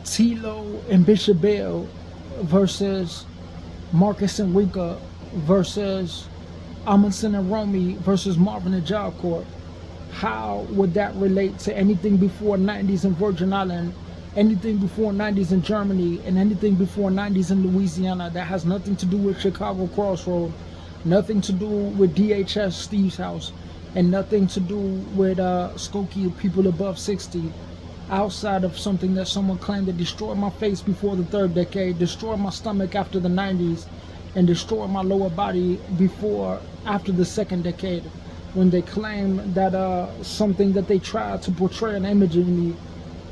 Tilo and Bishop Bell versus Marcus and Rika versus Amundsen and Romy versus Marvin and Job Corp. How would that relate to anything before 90s in Virgin Island, anything before 90s in Germany, and anything before 90s in Louisiana that has nothing to do with Chicago Crossroad, nothing to do with DHS Steve's house, and nothing to do with Skokie people above 60, outside of something that someone claimed that destroyed my face before the third decade, destroyed my stomach after the 90s, and destroyed my lower body after the second decade, when they claim that something that they tried to portray an image in me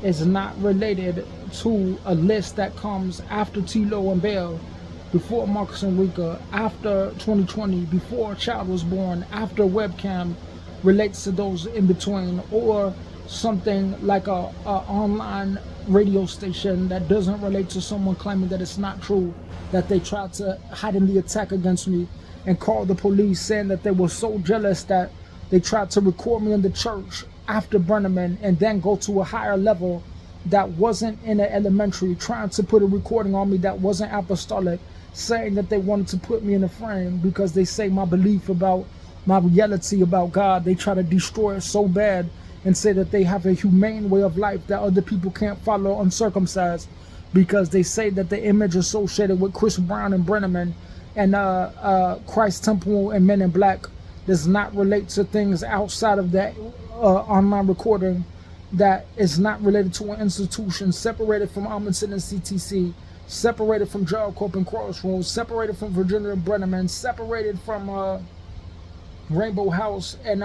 is not related to a list that comes after Tilo and Bell, before Marcus and Rika, after 2020, before a child was born, after webcam relates to those in between, or something like a online radio station that doesn't relate to someone claiming that it's not true, that they tried to hide in the attack against me and call the police, saying that they were so jealous that they tried to record me in the church after Brenneman and then go to a higher level that wasn't in an elementary, trying to put a recording on me that wasn't apostolic, saying that they wanted to put me in a frame because they say my belief about my reality about God, they try to destroy it so bad and say that they have a humane way of life that other people can't follow uncircumcised, because they say that the image associated with Chris Brown and Brenneman and Christ Temple and Men in Black does not relate to things outside of that online recording, that is not related to an institution, separated from Amundsen and CTC, separated from Job Corp and Crossroads, separated from Virginia and Brenneman, separated from Rainbow House in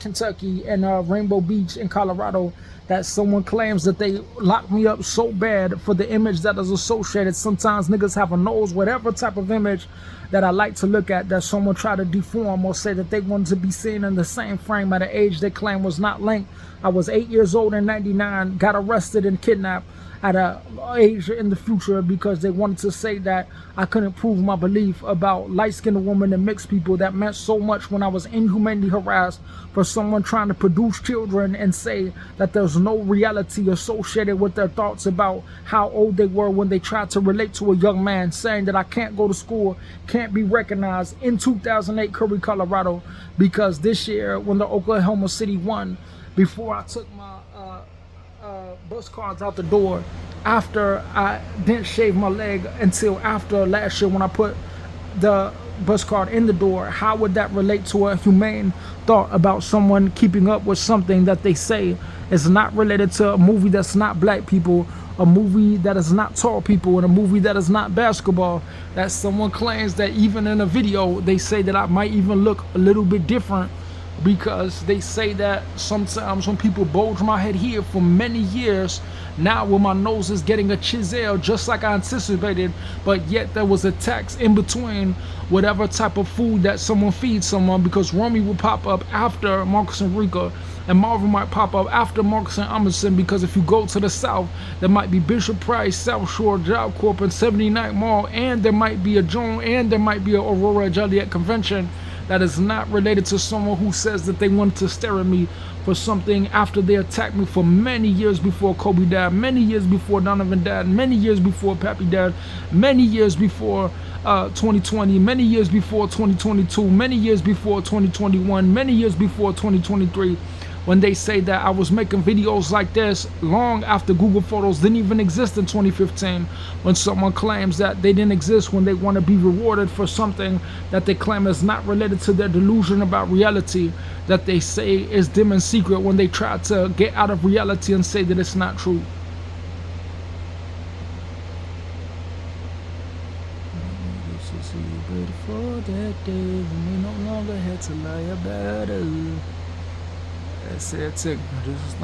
Kentucky and Rainbow Beach in Colorado, that someone claims that they locked me up so bad for the image that is associated. Sometimes niggas have a nose, whatever type of image that I like to look at, that someone try to deform or say that they wanted to be seen in the same frame at an age they claim was not linked. I was 8 years old in 99, got arrested and kidnapped at an age in the future because they wanted to say that I couldn't prove my belief about light-skinned women and mixed people that meant so much when I was inhumanely harassed, for someone trying to produce children and say that there's no reality associated with their thoughts about how old they were when they tried to relate to a young man, saying that I can't go to school, can't be recognized in 2008 Curry, Colorado, because this year when the Oklahoma City won, before I took my bus cards out the door, after I didn't shave my leg until after last year when I put the bus card in the door, how would that relate to a humane thought about someone keeping up with something that they say is not related to a movie that's not black people, a movie that is not tall people, and a movie that is not basketball, that someone claims that even in a video they say that I might even look a little bit different, because they say that sometimes when people bulge my head here for many years, now when my nose is getting a chisel just like I anticipated, but yet there was a tax in between whatever type of food that someone feeds someone, because Romy will pop up after Marcus and Rika, and Marvin might pop up after Marcus and Amundsen, because if you go to the south, there might be Bishop Price, South Shore, Job Corp, and 79th Mall, and there might be a Joan, and there might be a Aurora Joliet convention that is not related to someone who says that they wanted to stare at me for something after they attacked me for many years before Kobe died, many years before Donovan died, many years before Pappy died, many years before 2020, many years before 2022, many years before 2021, many years before 2023. When they say that I was making videos like this long after Google Photos didn't even exist in 2015, when someone claims that they didn't exist when they want to be rewarded for something that they claim is not related to their delusion about reality, that they say is dim and secret, when they try to get out of reality and say that it's not true. For that day when we no longer had to lie about it. That's it. This is